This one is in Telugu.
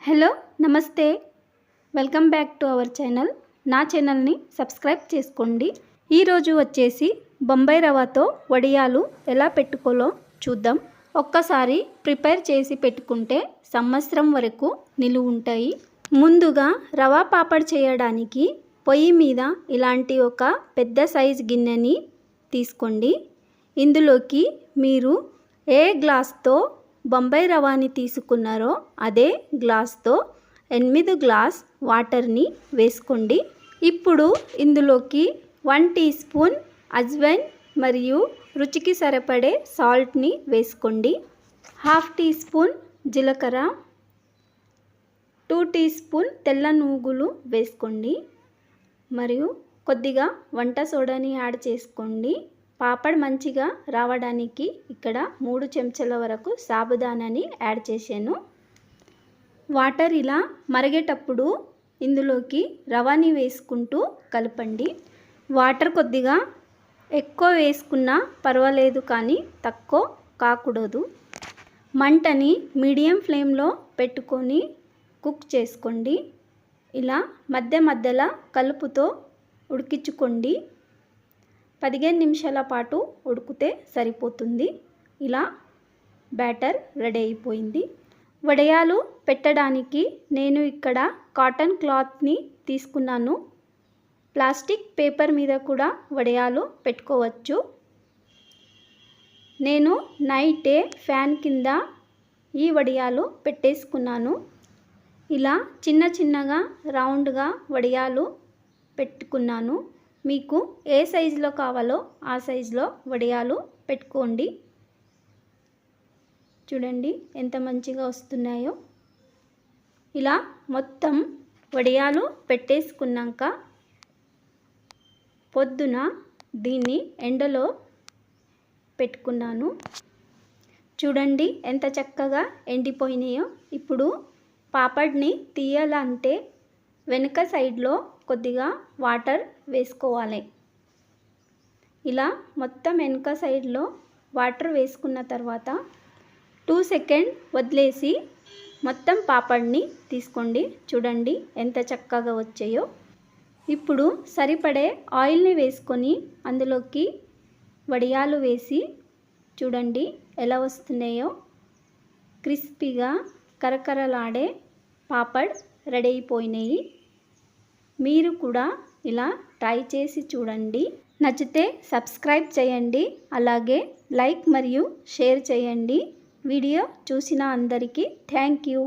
హలో నమస్తే welcome back to our channel. నా ఛానల్ని సబ్స్క్రైబ్ చేసుకోండి. ఈరోజు వచ్చేసి బొంబాయి రవ్వతో వడియాలు ఎలా పెట్టుకోలో చూద్దాం. ఒక్కసారి ప్రిపేర్ చేసి పెట్టుకుంటే సంవత్సరం వరకు నిలువ ఉంటాయి. ముందుగా రవ్వ పాపడ్ చేయడానికి పొయ్యి మీద ఇలాంటి ఒక పెద్ద సైజు గిన్నెని తీసుకోండి. ఇందులోకి మీరు ఏ గ్లాస్తో బొంబాయి రవ్వని తీసుకున్నారో అదే గ్లాస్తో 8 గ్లాస్ వాటర్ని వేసుకోండి. ఇప్పుడు ఇందులోకి 1 టీ స్పూన్ అజ్వైన్ మరియు రుచికి సరిపడే సాల్ట్ని వేసుకోండి. 1/2 టీ స్పూన్ జీలకర్ర, 2 టీ స్పూన్ తెల్ల నువ్వులు వేసుకోండి. మరియు కొద్దిగా వంట సోడాని యాడ్ చేసుకోండి. పాపడ్ మంచిగా రావడానికి ఇక్కడ 3 చెంచాల వరకు సాబుదానాని యాడ్ చేశాను. వాటర్ ఇలా మరిగేటప్పుడు ఇందులోకి రవ్వని వేసుకుంటూ కలపండి. వాటర్ కొద్దిగా ఎక్కువ వేసుకున్నా పర్వాలేదు, కానీ తక్కువ కాకూడదు. మంటని మీడియం ఫ్లేమ్లో పెట్టుకొని కుక్ చేసుకోండి. ఇలా మధ్య మధ్యలో కలుపుతో ఉడికించుకోండి. 15 నిమిషాల పాటు ఉడికితే సరిపోతుంది. ఇలా బ్యాటర్ రెడీ అయిపోయింది. వడియాలు పెట్టడానికి నేను ఇక్కడ కాటన్ క్లాత్ని తీసుకున్నాను. ప్లాస్టిక్ పేపర్ మీద కూడా వడియాలు పెట్టుకోవచ్చు. నేను నైటే ఫ్యాన్ కింద ఈ వడియాలు పెట్టేసుకున్నాను. ఇలా చిన్న చిన్నగా రౌండ్గా వడియాలు పెట్టుకున్నాను. మీకు ఏ సైజులో కావాలో ఆ సైజులో వడియాలు పెట్టుకోండి. చూడండి ఎంత మంచిగా వస్తున్నాయో. ఇలా మొత్తం వడియాలు పెట్టేసుకున్నాక పొద్దున దీన్ని ఎండలో పెట్టుకున్నాను. చూడండి ఎంత చక్కగా ఎండిపోయినాయో. ఇప్పుడు పాపడ్ని తీయాలంటే వెనుక సైడ్లో కొద్దిగా వాటర్ వేసుకోవాలి. ఇలా మొత్తం వెనుక సైడ్లో వాటర్ వేసుకున్న తర్వాత 2 సెకండ్ వదిలేసి మొత్తం పాపడ్ని తీసుకోండి. చూడండి ఎంత చక్కగా వచ్చాయో. ఇప్పుడు సరిపడే ఆయిల్ని వేసుకొని అందులోకి వడియాలు వేసి చూడండి ఎలా వస్తున్నాయో. క్రిస్పీగా కరకరలాడే పాపడ్ రెడీ అయిపోయినాయి. మీరు కూడా ఇలా ట్రై చేసి చూడండి. నచ్చితే సబ్స్క్రైబ్ చేయండి. అలాగే లైక్ మరియు షేర్ చేయండి. వీడియో చూసిన అందరికీ థ్యాంక్ యూ.